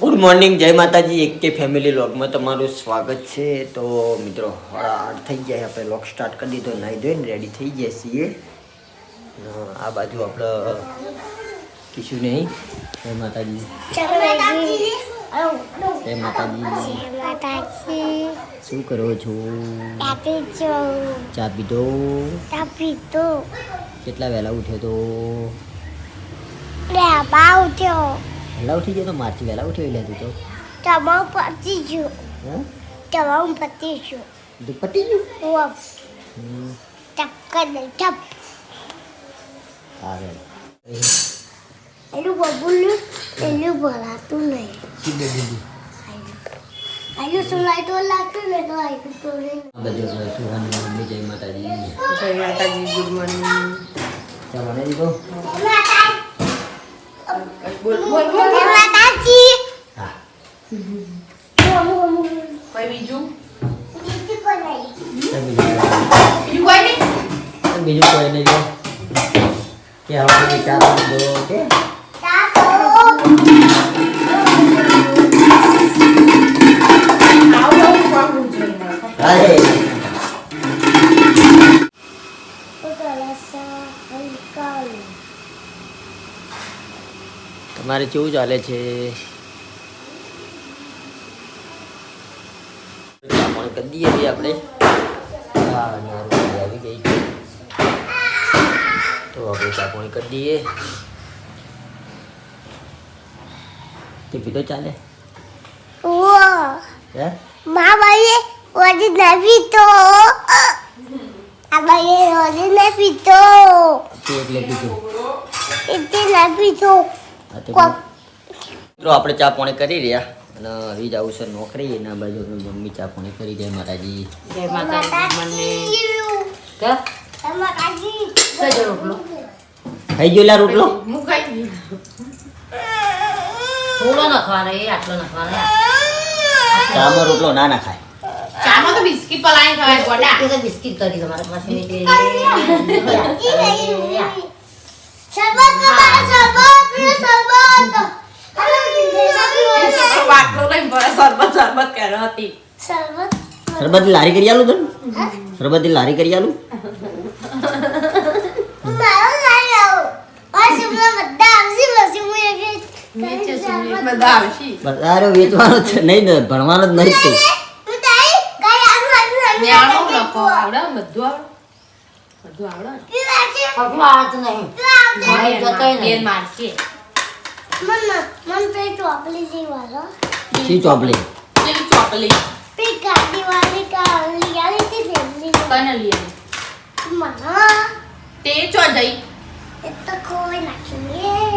Good morning, જય માતાજી. એક કે ફેમિલી વ્લોગમાં તમારું સ્વાગત છે. તો મિત્રો 8:30 થઈ ગયા, આપણે વ્લોગ સ્ટાર્ટ કરી દીધો. નાહી ધોઈને રેડી થઈ ગયા છીએ. આ બાજુ આપણે કીશું નહીં. જય માતાજી. જય માતાજી. શું કરો છો? ચા પીધો? કેટલા વહેલા ઉઠ્યો તો? વહેલા ઉઠી ગયો તો? મારથી વહેલા ઉઠ્યો એટલે તું તો પતી ગયું. એલું બબુલું એલું ભરાતું નહીં. આયુ સુલાઈ તો લાગતું ને તો આયુ તો મમ્મી જય માતાજી. જય માતાજી. Good morning. ચા બનાવી દીધો? બોલ બોલ બોલ. માતાજી હા. કોઈ બીજું? બીજું કોઈ નહીં. બીજું કોઈ નહીં. કે હવે ચા પીધો કે તમારે કેવું ચાલે છે? પણ કરી દઈએ છીએ આપણે. આવી ગઈ છે તો આપણે ચા પાણી કરી દઈએ. તે પીધો ચાલે? હે મા ભાઈ ઓજી નવી તો આ ભાઈ ઓજી નવી તો તે એટલે પીધું. એટલે નવી તો મિત્રો આપણે ચા પાણી કરી રહ્યા અને હવે જવું છે નોકરી. એના બાજુ મમ્મી ચા પાણી કરી. જય માતાજી. જય માતાજી. માતાજી રોટલો ખાઈ ગયો લા રોટલો? હું ખાઈ ગઈ. થોડો નખવાનો, એ આટલો નખવાનો. ચામાં રોટલો ના નાખાય. ચામાં તો બિસ્કિટ પલાળી ખવાય ગોડા. એ તો બિસ્કિટ કરી તમારા પાસે. શરબત બાટલો લઈને ભરે શરબત કરે હતી. સરબત લારી કરી આલું તને? સરબત લારી કરી આલું? બધા આવશે. બધારે વેચવાનો છે નહીં ને, ભણવાનો જ નહીં તું. ન્યાણો લખો આવડે, બધું આવડે. બધું આવડે. પગલો હાથ નહીં. મારી જતોય બેન નહીં. મારશે. શી ચોપલી? પેલી ચોકલી કને લઈએ તે ચો જઈ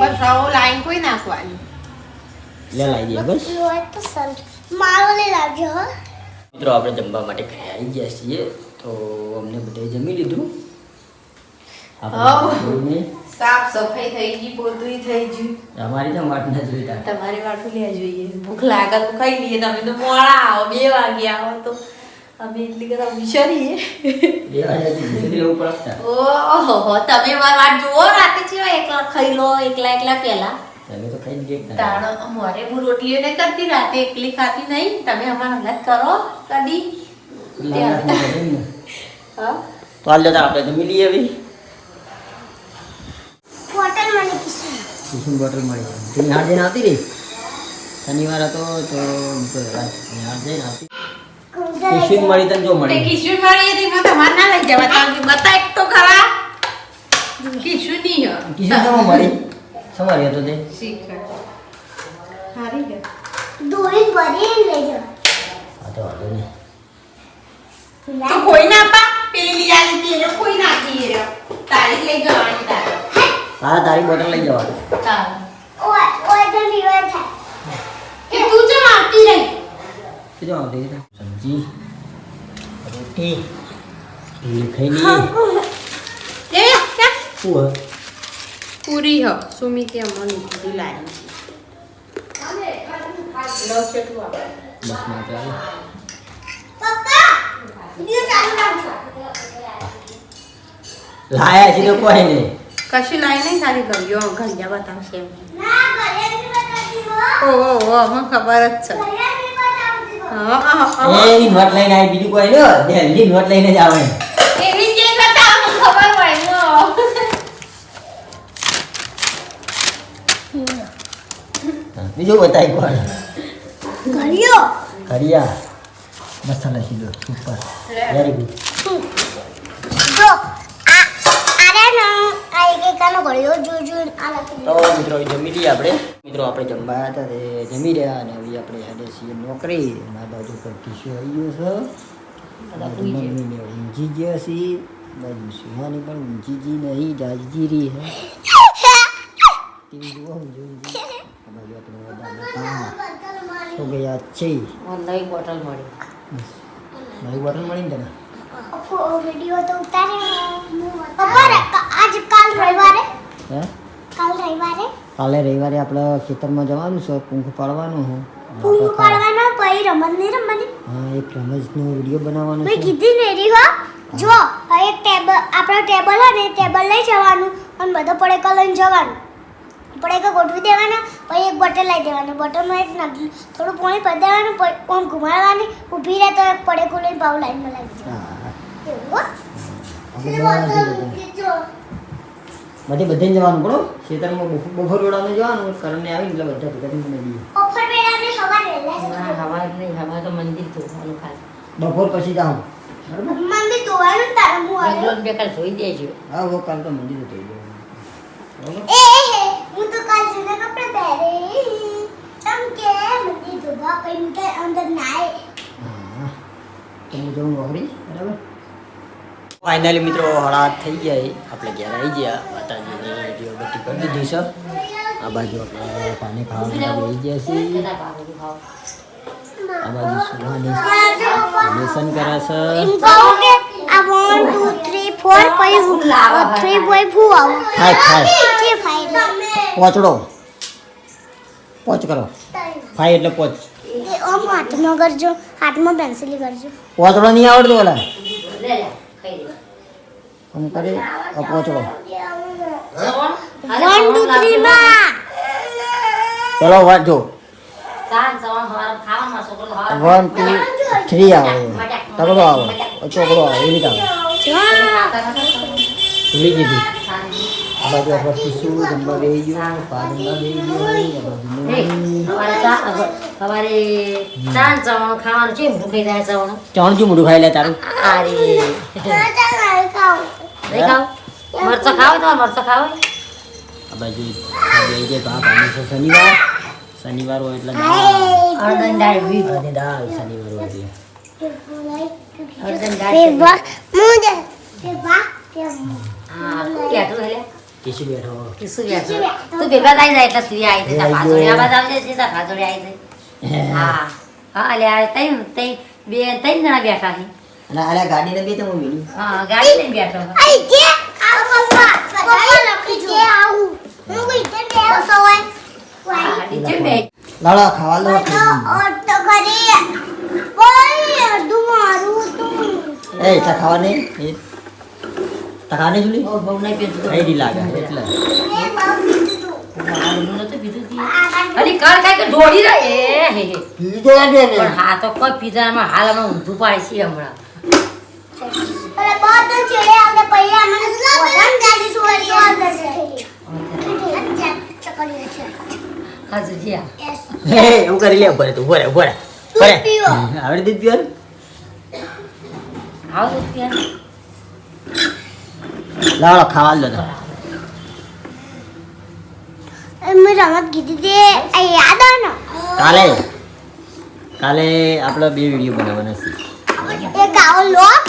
બસ આવો લાઈન કોઈ નાખવાની. લે લાવી દઈએ બસ. મારો લઈ લાવજો હો. મિત્રો આપણે જમવા માટે ઘરે આવી ગયા છીએ. તો અમને બધાએ જમી લીધું. આપણે સાફ સફાઈ થઈ ગઈ, બધું થઈ ગયું. અમારી તો વાટ ના જોઈતા. તમારી વાટું લે જોઈએ. ભૂખ લાગે તો ખાઈ લઈએ. તમે તો મોડા આવો, 2 વાગે આવો તો અમે એટલી કદા વિચારીએ. લેવું પડતા. ઓહો, તમે મારી વાટ જુઓ. રાતે છે એકલા ખાઈ લો, એકલા પહેલા તમે તો ખાઈ જ ગયા. તાણો અમારે હું રોટલીઓ નહીં કરતી, રાતે એકલી ખાતી નહીં. તમે અમારા મદદ કરો કદી. હા તો હાલ જતા આપણે જમી લઈએ. હવે બોટલ મને કિસી ટિફિન બોટલ મળી જાય. તું નિહાળ જઈને આવતી રહી. શનિવાર હતો તો નિહાળ જઈને આવતી. ટિફિન મળી તને જો તે મળી. કિશોર મારી હતી મેં તમારે ના લઈ જવા. તમે બતા એક તો ખરા કિશોર નહીં હો. ટિફિન કેમાં મળી? સમારી હતો તે. શીખર હારી ગયો. દોરી ભરી લઈ જાઓ. હા તો વાંધો નહીં. તો કોઈ ના પા પેલી લઈ આવી હતી એને કોઈ નાખી એ તારીખ લઈ જવાની તારે. તારી બોટલ લઈ જવાનું. તારે ઓય તો લીવા થાય. કે તું જ આવતી રહી. કીધું આવતી હતી. સબ્જી રોટી ઢીલી ખાઈ લઈએ. એ શું હોય? પૂરી હો સુમી કે અમને પૂરી લાવી લો ચટુ આપણે બસ માં ચાલો. પપ્પા વિડિયો ચાલુ રાખજો. લાયા છે તો કોઈ નહીં. કશું લાવી નહીં ખાલી ગયો ઘડિયા બતાવશે એમ. ના ઘરે બી બતાતી હો. ઓહો મને ખબર જ છે એની નોટ લઈને આવી બીજું કોઈ નહીં દિલ્હી નોટ લઈને જ આવે એવી જે કરતા મને ખબર હોય બીજું બતાવી કોણ ઘડિયો કરિયા મસાલા સીધો સુપર વેરી ગુડ જો આરે ના આ એક એકાનો ઘડિયો જો આ લખી તો મિત્રો જમી લઈએ આપણે મિત્રો આપણે જમવા હતા તે જમી રહ્યા અને હવે આપણે હેડે છીએ નોકરી અને આ બાજુ પર કિશો આવી ગયો છે મમ્મીને ઊંઘી ગયા છીએ બાજુ સુહાની પણ ઊંઘી નહીં જાગજી રહી હે ટીવી જોવા ઊંઘી આ બાજુ આપણે બધા તો ગયા છે નવી બોટલ મળી નવી બોટલ મળી ને તને વિડિયો તો ઉતાર્યો પપ્પા આજ કાલ રવિવારે હે કાલ રવિવારે કાલે રવિવારે આપણે ખેતરમાં જવાનું છે પૂંખ પાડવાનું હું પૂંગ પાડવાનો પછી રમત નહીં રમવાની હા એક રમતનો વિડીયો બનાવવાનો મેં છે કીધી ને રી હો જો એક ટેબલ આપણો ટેબલ હોય ને ટેબલ લઈ જવાનું અને બધો પડેકા લઈને જવાનું પડેકા ગોઠવી દેવાના પછી એક બોટલ લઈ દેવાનું બોટલમાં એક નાખી થોડું પાણી ભરી દેવાનું પછી ઓમ ઘુમાડવાની ઊભી રહે તો એક પડેકું લઈને પાવ લાઈનમાં લાગી હા જવાનું બધે જવાનું પડો ખેતરમાં બફોર વેળાને જવાનું કરણને આવીને એટલે બધા ભેગા થઈને દઈએ ઓફર વેળાને સવારે વહેલા ના હવા નહીં હવા તો મંદિર ધોવાનું ખાલી બપોર પછી જાઉં બરાબર મંદિર ધોવાનું તારા મું આવે એકલો બે કાલ ધોઈ દેજો હા वो કાલ તો મંદિર થઈ ગયું એ હું તો કાલ જૂના કપડા પહેરે તમ કે મંદિર ધોવા પછી કે અંદર નાય હા તો હું જાઉં નોકરી બરાબર ફાઇનલી મિત્રો હળા થઈ ગયા આપણે ઘેર આવી ગયા માતાજીની વિડીયો બધી કરી દીધી છે આ બાજુ આપણે પાણી ખાવા આવી ગયા છીએ આ બાજુ સુહાની લેસન કરે છે એમ કહું કે આ 1 2 3 4 પછી 3 બોય ફૂ આવ ફાઈવ કે ફાઈવ પોચડો પોચ કરો ફાઈવ એટલે પોચ એ ઓમ હાથમાં કરજો હાથમાં પેન્સિલી કરજો પોચડો નહીં આવડતો ઓલા લે લે ખાઈ લે આમ કરે પોચડો 1 2 3 માં ચલો વાત જો સાંજ સવાર સવાર ખાવામાં છોકરો સવાર 1 2 3 આવે તગડો આવે ચોકડો આવે એવી રીતે આવે ભૂલી દીધી આ બાજુ આપણે ટીસુ જમવા બેસી ગયો પાદમાં બેસી ગયો સવારે સાંજ સવાર ખાવાનું છે ભૂખી જાય સવાર ચણજું મોઢું ખાઈ લે તારું અરે નહીં ખાવ મરચો ખાવ તો મરચો ખાવ આ બાજુ બેસી જાય ભા પાણી છે શનિવાર હોય એટલે અડદન દાળ વીજ અને દાળ શનિવાર હોય એટલે અડદન દાળ પેવા મુજે પેવા હા કેટું હેલે ટીસુ બેઠો કિસુ બેઠો તું ભેગા થઈ જાય એટલે તું આવી જાય પાછોડી આ બાદ આવજે સીધા પાછોડી આવી જાય હા હા એટલે આ ત્રણ જણા બેઠા છે અને આલા ગાડીને બે તો હું મેલી હા ગાડી લઈને બેઠો આઈ કે આ પપ્પા પપ્પા લખી કે આવું હું કોઈ તે બેસો સવાય હા નીચે બે લાડા ખાવા લો તો કરી બોલ અડધું મારું તું એ તા ખાવા નહીં એ તા ખાને જુલી ઓ બહુ નહીં પીધું એ ડી લાગે એટલે એ બહુ કીધું મારું નતું પીધું તી અરે કર કાઈ કે દોડી રહે હે પીજો દે ને પણ હા તો કોઈ પીધામાં હાલમાં ઊંધું પાડે છે હમણાં અરે બહુ તો છેડે આવને પૈયા મને વડન ગાડી સુવારી ઓર્ડર છે ચકલી છે હા જીયા યસ હે એવું કરી લે ઉપર તું બોરે બોરે બોરે પીવો. આવડી દીધ પીવાનું આવ તો ત્યાં લાડો ખાવા લો તો મેં રમત કીધી તે આ યાદ આવે ને કાલે આપણે બે વિડીયો બનાવવાના છે એક આવો લોક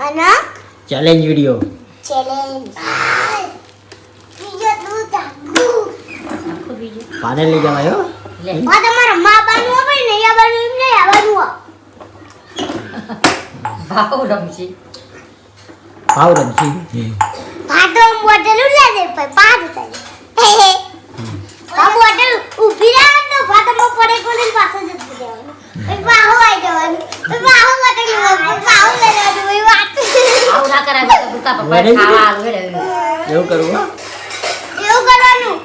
અને ચેલેન્જ વિડીયો ચેલેન્જ બીજો તું તાકુ આખો બીજો પાને લઈ જવાય હો લે આ તમારા મા બાનું હોય ને યા બાનું એમ નહીં આવવાનું ભાવ રમશી ભાવ રમશી પાટો બોટલ લે દે પછી પાટ ઉતારી આ બોટલ ઊભી રહે તો પાટો પડે કોની પાસે જતું રહેવાનું પછી બાહુ આવી જવાનું પછી બાહુ બોટલ બાહુ લઈ જવાનું પછી વાત આવું ના કરાય તો ભૂકા પપ્પા ખાવા આલું હેડે એવું કરવું હો એવું કરવાનું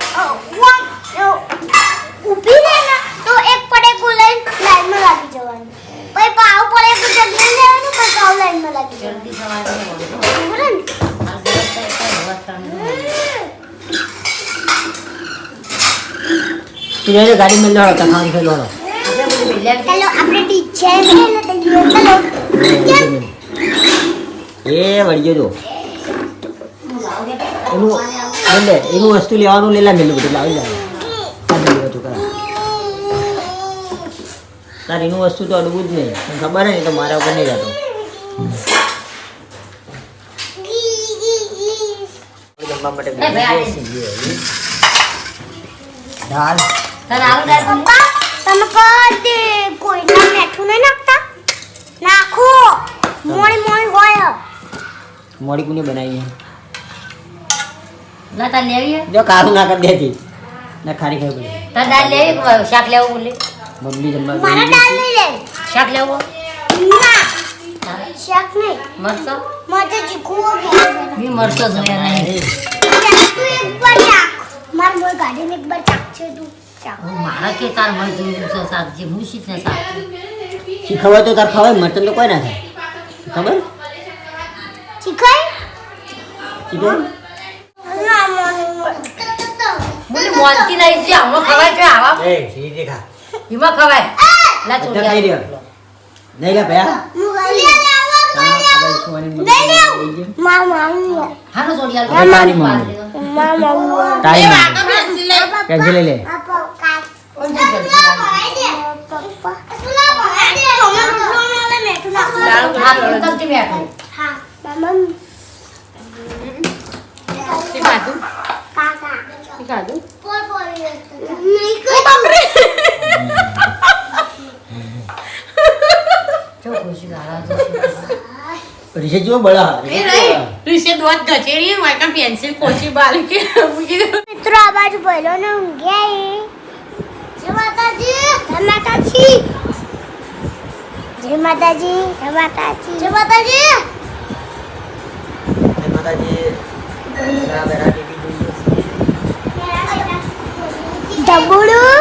ઊભી રહે તું એને ગાડી મેં લડો તો ખાલી ખેલો આપણે બધું ભેગા ચલો આપણે ડીજે મેલે દઈએ ચલો એ વળજો જો એનું એટલે એનું વસ્તુ લેવાનું લેલા મેલું બધું લાવી જાય તાર એનું વસ્તુ તો અડવું જ નહીં તને ખબર ને તો મારા ઉપર નહીં જતો જમવા માટે દાળ તને આલુ દાળ પપ્પા તમે કદી કોઈના મેઠું નહીં નાખતા નાખો મોળી મોળી હોય મોડી કુને બનાવી ના તાર લેવી હે? જો કારું ના કરી દેતી ના ખારી ખાઈ પડી તાર દાળ લેવી કે શાક લેવું બોલે મમ્મી જમવા મારા દાળ લઈ લે શાક લેવું ના શાક નહીં મરચો મજે ચીકુ બી મરચો જોયા નહીં તું એક બાર ચાખ માર મોય ગાડીને એક બાર ચાખ છે તું ચાખ મારા કે તાર મરચો છે શાક જે હું શીખને શાક શીખવાય તો તાર ખવાય મટન તો કોઈ ના થાય ખબર ચીખાય શીખવાય ના મને બોલે મોનતી નહીં છે હમણાં ખવાય છે આવા એ સીધી ખા એમાં ખવાય લા બધા ખાઈ રહ્યો નહીં લે ભયા મામા હાલો જોડી આલો હવે તારી મમ્મી મામા તારી કેન્સલ લઈ લે રીસે જો બળા મિત્રો આ બાજુ પહેલો ને ઊંઘ્યા જય માતાજી જય માતાજી જય માતાજી જય માતાજી જય માતાજી માતાજી બરાબર આ ટીવી જોઈએ ડબુડું